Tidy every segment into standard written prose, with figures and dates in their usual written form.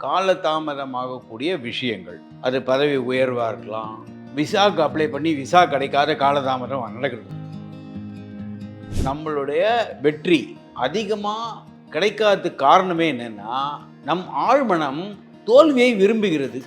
காலதாமதமாகக்கூடிய விஷயங்கள், அது பதவி உயர்வாக இருக்கலாம், விசாக்கு அப்ளை பண்ணி விசா கிடைக்காத காலதாமதம் நடக்கிறது. நம்மளுடைய வெற்றி அதிகமாக கிடைக்காததுக்கு காரணமே என்னன்னா, நம் ஆழ்மனம் தோல்வியை விரும்புகிறது.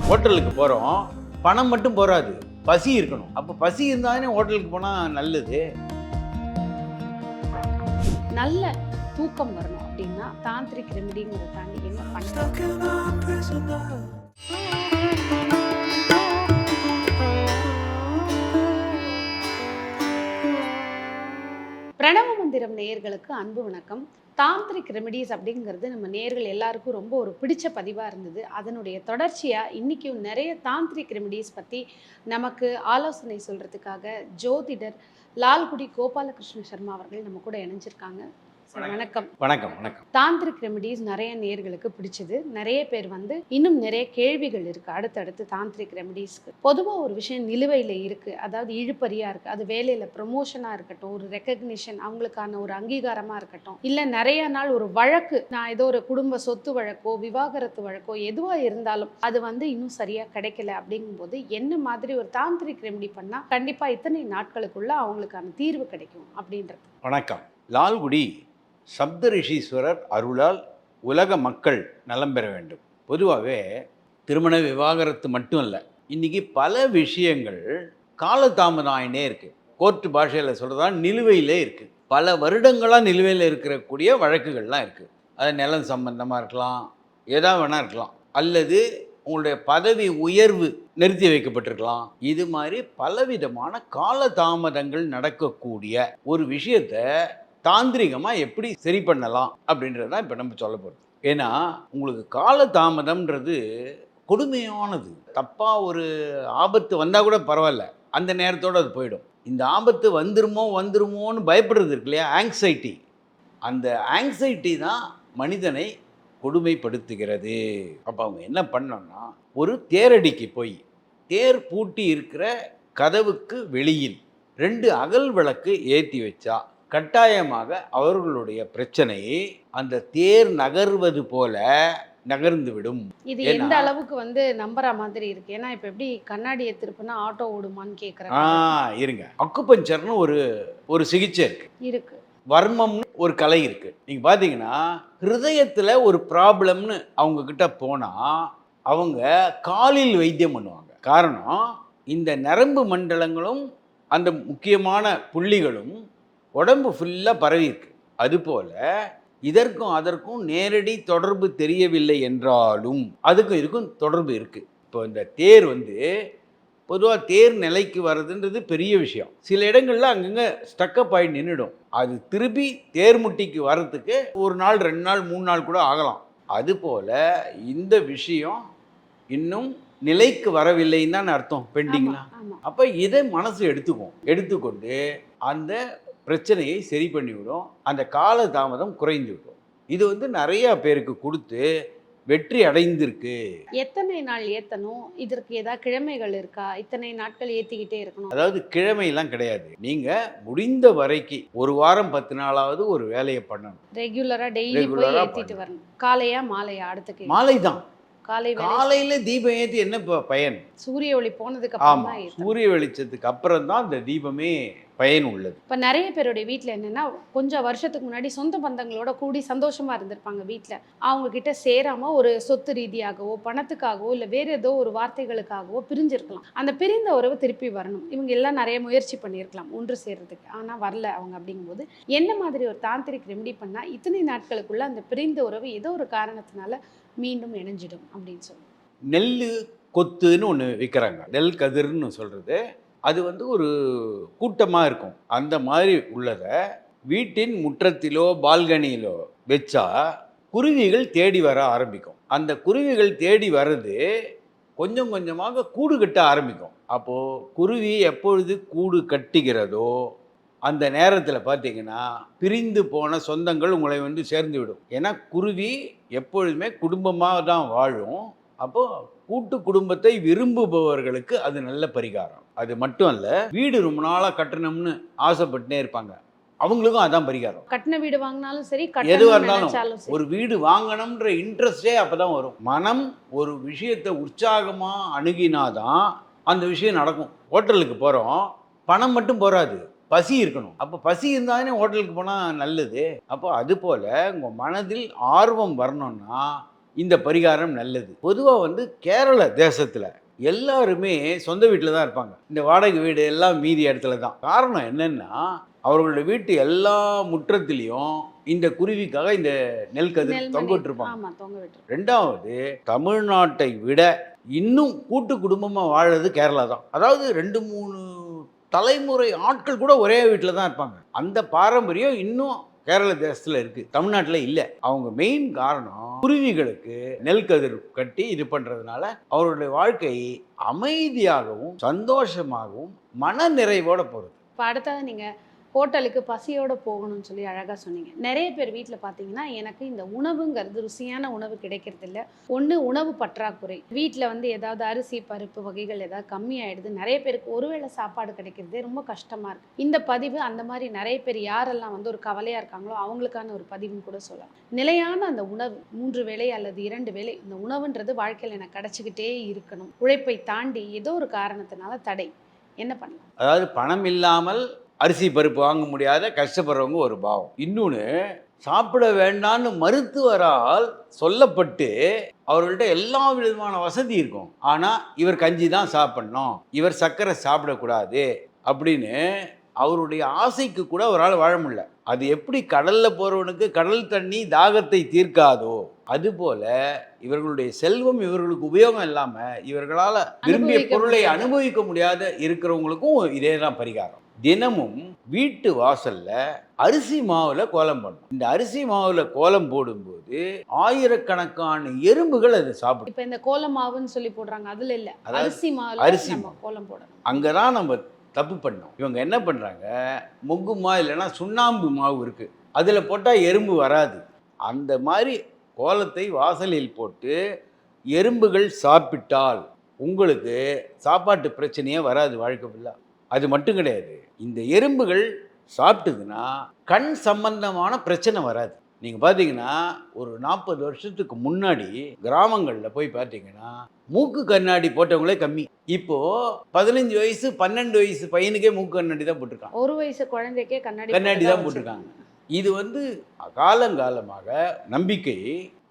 ஹோட்டலுக்கு போகிறோம், பணம் மட்டும் போராது, பசி இருக்கணும். அப்போ பசி இருந்தாலே ஹோட்டலுக்கு போனால் நல்லது. நல்ல தூக்கம் வரணும் அப்படின்னா தாந்திரிக் ரெமெடிங்கிறத தாண்டி என்ன பண்ணலாம்? பிரணவ மந்திரம் நேயர்களுக்கு அன்பு வணக்கம். தாந்திரிக் ரெமெடிஸ் அப்படிங்கிறது நம்ம நேயர்கள் எல்லாருக்கும் ரொம்ப ஒரு பிடிச்ச பதிவாக இருந்தது. அதனுடைய தொடர்ச்சியாக இன்றைக்கும் நிறைய தாந்திரிக் ரெமெடிஸ் பற்றி நமக்கு ஆலோசனை சொல்கிறதுக்காக ஜோதிடர் லால்குடி கோபாலகிருஷ்ண சர்மா அவர்கள் நம்ம கூட இணைஞ்சிருக்காங்க. வணக்கம். வணக்கம். வணக்கம். தாந்திரிக் ரெமெடிஸ் நிறைய நேயர்களுக்கு பிடிச்சது. நிறைய பேர் இன்னும் நிறைய கேள்விகள் இருக்குது அடுத்தடுத்து தாந்திரிக் ரெமெடிஸ்க்கு. பொதுவாக ஒரு விஷயம் நிலுவையில் இருக்குது, அதாவது இழுப்பறியாக இருக்குது. அது வேலையில் ப்ரொமோஷனாக இருக்கட்டும், ஒரு ரெக்கக்னிஷன், அவங்களுக்கான ஒரு அங்கீகாரமாக இருக்கட்டும், இல்லை நிறைய நாள் ஒரு வழக்கு, நான் ஏதோ ஒரு குடும்ப சொத்து வழக்கோ விவாகரத்து வழக்கோ எதுவாக இருந்தாலும் அது இன்னும் சரியாக கிடைக்கல. அப்படிங்கும்போது என்ன மாதிரி ஒரு தாந்திரிக் ரெமெடி பண்ணால் கண்டிப்பாக இத்தனை நாட்களுக்குள்ள அவங்களுக்கான தீர்வு கிடைக்கும் அப்படின்றது. வணக்கம். லால்குடி சப்தரிஷீஸ்வரர் அருளால் உலக மக்கள் நலம் பெற வேண்டும். பொதுவாகவே திருமண விவாகரத்து மட்டும் இல்லை, இன்றைக்கி பல விஷயங்கள் காலதாமதம் ஆகினே இருக்குது. கோர்ட்டு பாஷையில் சொல்கிறதா நிலுவையிலே இருக்குது. பல வருடங்களாக நிலுவையில் இருக்கக்கூடிய வழக்குகள்லாம் இருக்குது. அது நிலம் சம்பந்தமாக இருக்கலாம், ஏதாவது வேணா இருக்கலாம், அல்லது உங்களுடைய பதவி உயர்வு நிறுத்தி வைக்கப்பட்டிருக்கலாம். இது மாதிரி பலவிதமான காலதாமதங்கள் நடக்கக்கூடிய ஒரு விஷயத்தை தாந்திரிகமாக எப்படி சரி பண்ணலாம் அப்படின்றது தான் இப்போ நம்ம சொல்ல போகிறோம். ஏன்னா உங்களுக்கு காலதாமதம்ன்றது கொடுமையானது. தப்பாக ஒரு ஆபத்து வந்தால் கூட பரவாயில்ல, அந்த நேரத்தோடு அது போயிடும். இந்த ஆபத்து வந்துருமோன்னு பயப்படுறது இருக்கு இல்லையா, ஆங்ஸைட்டி. அந்த ஆங்ஸைட்டி தான் மனிதனை கொடுமைப்படுத்துகிறது. அப்போ அவங்க என்ன பண்ணோன்னா, ஒரு தேரடிக்கு போய் தேர் பூட்டி இருக்கிற கதவுக்கு வெளியில் 2 அகல் விளக்கு ஏற்றி வச்சா கட்டாயமாக அவர்களுடைய பிரச்சனையை அந்த தேர் நகர்வது போல நகர்ந்து விடும். இது எந்த அளவுக்கு நம்புற மாதிரி இருக்கு? ஏன்னா இப்ப எப்படி கண்ணாடியை திருப்பினா ஆட்டோ ஓடுமான்னு கேட்குறேன். இருங்க, அக்குபஞ்சர்னு ஒரு சிகிச்சை இருக்கு. வர்மம்னு ஒரு கலை இருக்கு. நீங்க பாத்தீங்கன்னா ஹிருதயத்துல ஒரு ப்ராப்ளம்னு அவங்க கிட்ட போனா அவங்க காலில் வைத்தியம் பண்ணுவாங்க. காரணம், இந்த நரம்பு மண்டலங்களும் அந்த முக்கியமான புள்ளிகளும் உடம்பு ஃபுல்லாக பரவி இருக்கு. அதுபோல் இதற்கும் அதற்கும் நேரடி தொடர்பு தெரியவில்லை என்றாலும் அதுக்கும் இதுக்கும் தொடர்பு இருக்குது. இப்போ இந்த தேர் பொதுவாக தேர் நிலைக்கு வர்றதுன்றது பெரிய விஷயம். சில இடங்களில் அங்கங்கே ஸ்டக்கப் ஆகி நின்றுடும். அது திருப்பி தேர் முட்டிக்கு வர்றதுக்கு 1 நாள் 2 நாள் 3 நாள் கூட ஆகலாம். அதுபோல் இந்த விஷயம் இன்னும் நிலைக்கு வரவில்லைன்னு தான் அர்த்தம், பெண்டிங்னா. அப்போ இதை மனசு எடுத்துக்கொண்டு அந்த பிரச்சனையை சரி பண்ணிவிடும். அந்த கால தாமதம் குறைந்து விடும். இது நிறைய பேருக்கு கொடுத்து வெற்றி அடைந்திருக்கு. எத்தனை நாள் ஏற்றணும்? இதற்கு ஏதாவது கிழமைகள் இருக்கா? இத்தனை நாட்கள் ஏற்றிக்கிட்டே இருக்கணும்? அதாவது கிழமையெல்லாம் கிடையாது. நீங்கள் முடிந்த வரைக்கும் 1 வாரம் 10 நாளாவது ஒரு வேலையை பண்ணணும். ரெகுலராக டெய்லி போய் ஏற்றிட்டு வரணும். காலையா மாலையா? அடுத்த மாலை தான். காலையில தீபம் ஏற்றி என்ன பயன்? சூரிய ஒளி போனதுக்கு அப்புறம் தான். சூரிய வெளிச்சத்துக்கு அப்புறம் தான் இந்த தீபமே பயன் உள்ளது. இப்போ நிறைய பேருடைய வீட்டில் என்னென்னா, கொஞ்சம் வருஷத்துக்கு முன்னாடி சொந்த பந்தங்களோட கூடி சந்தோஷமாக இருந்திருப்பாங்க. வீட்டில் அவங்க கிட்ட சேராமல் ஒரு சொத்து ரீதியாகவோ பணத்துக்காகவோ இல்லை வேறு ஏதோ ஒரு வார்த்தைகளுக்காகவோ பிரிஞ்சிருக்கலாம். அந்த பிரிந்த உறவு திருப்பி வரணும். இவங்க எல்லாம் நிறைய முயற்சி பண்ணியிருக்கலாம் ஒன்று சேர்றதுக்கு, ஆனால் வரல அவங்க. அப்படிங்கும்போது என்ன மாதிரி ஒரு தாந்திரிக் ரெமெடி பண்ணால் இத்தனை நாட்களுக்குள்ள அந்த பிரிந்த உறவு ஏதோ ஒரு காரணத்தினால மீண்டும் இணைஞ்சிடும் அப்படின்னு சொல்லுவோம். நெல் கொத்துன்னு ஒன்று விற்கிறாங்க, நெல் கதிர்னு சொல்கிறது. அது ஒரு கூட்டமாக இருக்கும். அந்த மாதிரி உள்ளதை வீட்டின் முற்றத்திலோ பால்கனியிலோ வச்சா குருவிகள் தேடி வர ஆரம்பிக்கும். அந்த குருவிகள் தேடி வர்றது கொஞ்சம் கொஞ்சமாக கூடு கட்ட ஆரம்பிக்கும். அப்போது குருவி எப்பொழுது கூடு கட்டுகிறதோ அந்த நேரத்தில் பார்த்தீங்கன்னா பிரிந்து போன சொந்தங்கள் உங்களை சேர்ந்து விடும். ஏன்னா குருவி எப்பொழுதுமே குடும்பமாக தான் வாழும். அப்போது கூட்டு குடும்பத்தை விரும்புபவர்களுக்கு அது நல்ல பரிகாரம். அது மட்டும் அல்ல, வீடு ரொம்ப நாளாக கட்டணும்னு ஆசைப்பட்டுனே இருப்பாங்க. அவங்களுக்கும் அதான் பரிகாரம். கட்டின வீடு வாங்கினாலும் சரி, எதுவாக கட்டணும்னு இருந்தாலும் நினைச்சாலும் சரி. ஒரு வீடு வாங்கணும்ன்ற இன்ட்ரெஸ்டே அப்போ தான் வரும். மனம் ஒரு விஷயத்தை உற்சாகமாக அணுகினாதான் அந்த விஷயம் நடக்கும். ஹோட்டலுக்கு போகிறோம், பணம் மட்டும் போகாது, பசி இருக்கணும். அப்போ பசி இருந்தாலே ஹோட்டலுக்கு போனால் நல்லது. அப்போ அதுபோல் உங்கள் மனதில் ஆர்வம் வரணும்னா இந்த பரிகாரம் நல்லது. பொதுவாக வந்து கேரள தேசத்தில் எல்லாருமே சொந்த வீட்டில் தான் இருப்பாங்க. இந்த வாடகை வீடு எல்லாம் மீதி இடத்துல தான். காரணம் என்னென்னா, அவர்களுடைய வீட்டு எல்லா முற்றத்திலையும் இந்த குருவிக்காக இந்த நெல் கதிர் தொங்க விட்டுருப்பாங்க. ரெண்டாவது, தமிழ்நாட்டை விட இன்னும் கூட்டு குடும்பமாக வாழறது கேரளா தான். அதாவது 2-3 தலைமுறை ஆட்கள் கூட ஒரே வீட்டில் தான் இருப்பாங்க. அந்த பாரம்பரியம் இன்னும் கேரள தேசத்தில் இருக்குது, தமிழ்நாட்டில் இல்லை. அவங்க மெயின் காரணம் குருவிகளுக்கு நெல் கதிர் கட்டி இது பண்ணுறதுனால அவருடைய வாழ்க்கை அமைதியாகவும் சந்தோஷமாகவும் மன நிறைவோட போகிறது. இப்போ அடுத்தது நீங்கள் ஹோட்டலுக்கு பசியோடு போகணும்னு சொல்லி அழகாக சொன்னீங்க. நிறைய பேர் வீட்டில் பார்த்தீங்கன்னா, எனக்கு இந்த உணவுங்கிறது ருசியான உணவு கிடைக்கிறது இல்லை. ஒன்று உணவு பற்றாக்குறை, வீட்டில் வந்து ஏதாவது அரிசி பருப்பு வகைகள் ஏதாவது கம்மியாயிடுது. நிறைய பேருக்கு ஒருவேளை சாப்பாடு கிடைக்கிறதே ரொம்ப கஷ்டமாக இருக்குது. இந்த பதிவு அந்த மாதிரி நிறைய பேர் யாரெல்லாம் வந்து ஒரு கவலையாக இருக்காங்களோ அவங்களுக்கான ஒரு பதிவுன்னு கூட சொல்லலாம். நிலையான அந்த உணவு 3 வேளை அல்லது 2 வேளை இந்த உணவுன்றது வாழ்க்கையில் எனக்கு கிடச்சிக்கிட்டே இருக்கணும். உழைப்பை தாண்டி ஏதோ ஒரு காரணத்தினால தடை, என்ன பண்ணலாம்? அதாவது பணம் இல்லாமல் அரிசி பருப்பு வாங்க முடியாத கஷ்டப்படுறவங்க ஒரு பாவம். இன்னொன்று, சாப்பிட வேண்டான்னு மருத்துவரால் சொல்லப்பட்டு அவர்கள்ட்ட எல்லா விதமான வசதி இருக்கும், ஆனால் இவர் கஞ்சி தான் சாப்பிட்ணும், இவர் சர்க்கரை சாப்பிடக்கூடாது அப்படின்னு அவருடைய ஆசைக்கு கூட அவரால் வாழ முடியல. அது எப்படி கடலில் போகிறவனுக்கு கடல் தண்ணி தாகத்தை தீர்க்காதோ அதுபோல் இவர்களுடைய செல்வம் இவர்களுக்கு உபயோகம் இல்லாமல் இவர்களால் விரும்பிய பொருளை அனுபவிக்க முடியாத இருக்கிறவங்களுக்கும் இதே தான் பரிகாரம். தினமும் வீட்டு வாசல்ல அரிசி மாவுல கோலம் பண்ணும். இந்த அரிசி மாவுல கோலம் போடும்போது ஆயிரக்கணக்கான எறும்புகள் அது சாப்பிடும். இப்போ இந்த கோலம் மாவுன்னு சொல்லி போடுறாங்க, அதுல இல்ல, அரிசி மாவுல அரிசி கோலம் போடணும். அங்கதான் நம்ம தப்பு பண்ணோம். இவங்க என்ன பண்றாங்க, முக்குமா இல்லைன்னா சுண்ணாம்பு மாவு இருக்கு, அதுல போட்டா எறும்பு வராது. அந்த மாதிரி கோலத்தை வாசலில் போட்டு எறும்புகள் சாப்பிட்டால் உங்களுக்கு சாப்பாட்டு பிரச்சனையே வராது வாழ்க்கை ஃபுல்லா. அது மட்டும் கிடையாது, இந்த எறும்புகள் சாப்பிட்டுதுன்னா கண் சம்பந்தமான பிரச்சனை வராது. நீங்கள் பார்த்தீங்கன்னா ஒரு 40 வருஷத்துக்கு முன்னாடி கிராமங்களில் போய் பார்த்தீங்கன்னா மூக்கு கண்ணாடி போட்டவங்களே கம்மி. இப்போது 15 வயசு 12 வயசு பையனுக்கே மூக்கு கண்ணாடி தான் போட்டிருக்காங்க. 1 வயசு குழந்தைக்கே கண்ணாடி தான் போட்டிருக்காங்க. இது வந்து காலங்காலமாக நம்பிக்கை.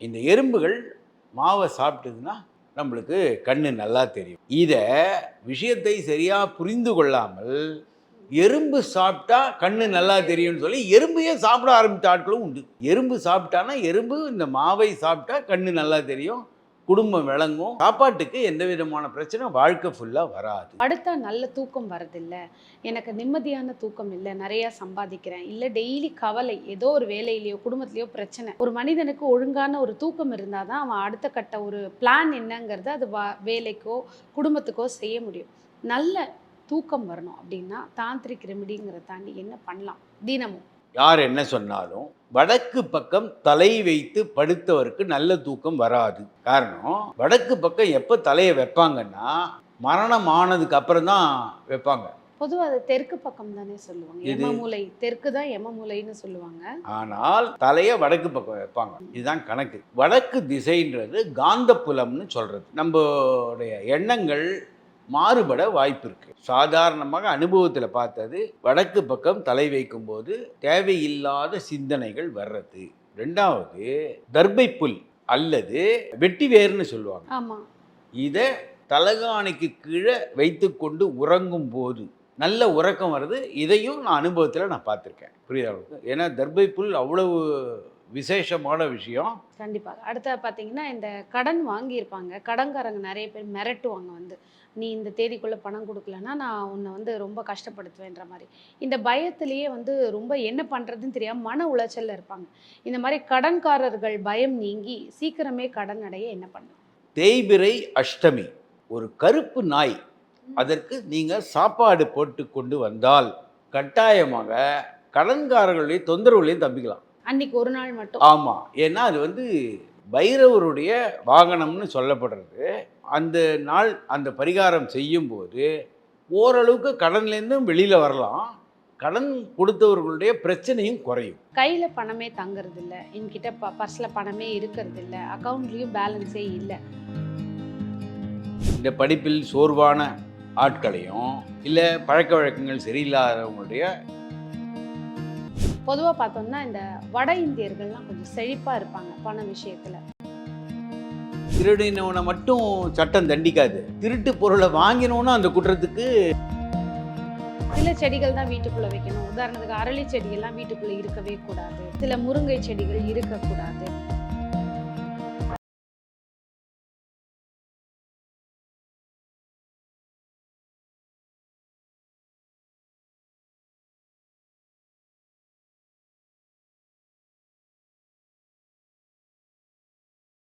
இந்த எறும்புகள் மாவை சாப்பிட்டதுன்னா நம்மளுக்கு கண்ணு நல்லா தெரியும். இதை விஷயத்தை சரியாக புரிந்து கொள்ளாமல் எறும்பு சாப்பிட்டா கண்ணு நல்லா தெரியும்னு சொல்லி எறும்பையே சாப்பிட ஆரம்பித்த ஆட்களும் உண்டு. எறும்பு சாப்பிட்டானா எறும்பு இந்த மாவை சாப்பிட்டா கண்ணு நல்லா தெரியும், குடும்பம் விளங்கும், சாப்பாட்டுக்கு எந்த விதமான பிரச்சனை வாழ்க்கை ஃபுல்லாக வராது. அடுத்தா நல்ல தூக்கம் வரதில்லை, எனக்கு நிம்மதியான தூக்கம் இல்லை, நிறைய சம்பாதிக்கிறேன், இல்லை டெய்லி கவலை, ஏதோ ஒரு வேலையிலையோ குடும்பத்திலையோ பிரச்சனை. ஒரு மனிதனுக்கு ஒழுங்கான ஒரு தூக்கம் இருந்தால் தான் அவன் அடுத்த கட்ட ஒரு பிளான் என்னங்கிறது அது வேலைக்கோ குடும்பத்துக்கோ செய்ய முடியும். நல்ல தூக்கம் வரணும் அப்படின்னா தாந்திரிக் ரெமிடிங்கிறத தாண்டி என்ன பண்ணலாம்? தினமும் யார் என்ன சொன்னாலும் வடக்கு பக்கம் தலை வைத்து படுத்தவருக்கு நல்ல தூக்கம் வராது. காரணம், வடக்கு பக்கம் எப்போ தலையை வைப்பாங்கன்னா மரணம் ஆனதுக்கு அப்புறம் தான் வைப்பாங்க. பொதுவாக அது தெற்கு பக்கம் தானே சொல்லுவாங்க, எமமூலை, தெற்கு தான் எமமூலைன்னு சொல்லுவாங்க. ஆனால் தலையை வடக்கு பக்கம் வைப்பாங்க, இதுதான் கணக்கு. வடக்கு திசைன்றது காந்தப்புலம்னு சொல்றது. நம்மளுடைய எண்ணங்கள் மாறுபட வாய்ப்பு இருக்கு. சாதாரணமாக அனுபவத்தில் பார்த்தது, வடக்கு பக்கம் தலை வைக்கும் போது தேவையில்லாத சிந்தனைகள் வர்றது. ரெண்டாவது, தர்பை புல் அல்லது வெட்டி வேர்னு சொல்லுவாங்க. ஆமாம், இதை தலகாணிக்கு கீழே வைத்து கொண்டு உறங்கும் போது நல்ல உறக்கம் வருது. இதையும் நான் அனுபவத்தில் நான் பார்த்துருக்கேன். புரியுதா? ஏன்னா தர்பை புல் அவ்வளவு விசேஷமான விஷயம். கண்டிப்பாக. அடுத்த பார்த்தீங்கன்னா இந்த கடன் வாங்கியிருப்பாங்க, கடன்காரங்க நிறைய பேர் மிரட்டுவாங்க, வந்து நீ இந்த தேதிக்குள்ளே பணம் கொடுக்கலன்னா நான் உன்னை வந்து ரொம்ப கஷ்டப்படுத்துவேன்ற மாதிரி. இந்த பயத்திலேயே வந்து ரொம்ப என்ன பண்ணுறதுன்னு தெரியாமல் மன உளைச்சலில் இருப்பாங்க. இந்த மாதிரி கடன்காரர்கள் பயம் நீங்கி சீக்கிரமே கடன் அடைய என்ன பண்ணலாம்? தேய்பிறை அஷ்டமி ஒரு கருப்பு நாய், அதற்கு நீங்கள் சாப்பாடு போட்டு கொண்டு வந்தால் கட்டாயமாக கடன்காரர்களுடைய தொந்தரவுலையும் தப்பிக்கலாம். அன்னைக்கு ஒரு நாள் மட்டும். ஆமாம், ஏன்னா அது வந்து பைரவருடைய வாகனம்னு சொல்லப்படுறது. அந்த நாள் அந்த பரிகாரம் செய்யும்போது ஓரளவுக்கு கடன்லேருந்தும் வெளியில் வரலாம். கடன் கொடுத்தவர்களுடைய பிரச்சனையும் குறையும். கையில் பணமே தங்குறது இல்லை, என்கிட்ட பர்ஸில் பணமே இருக்கிறது இல்லை, அக்கௌண்ட்லேயும் பேலன்ஸே இல்லை. இந்த படிப்பில் சோர்வான ஆட்களையும் இல்லை பழக்க வழக்கங்கள் சரியில்லாதவங்களுடைய பொதுவாக பார்த்தோம்னா இந்த வட இந்தியர்கள்லாம் கொஞ்சம் செழிப்பாக இருப்பாங்க பண விஷயத்தில். திருடினவனை மட்டும் சட்டம் தண்டிக்காது, திருட்டு பொருளை வாங்கினவனும் அந்த குற்றத்துக்கு. சில செடிகள் தான் வீட்டுக்குள்ளே வைக்கணும். உதாரணத்துக்கு அரளி செடியெல்லாம் வீட்டுக்குள்ளே இருக்கவே கூடாது, சில முருங்கை செடிகள் இருக்கக்கூடாது.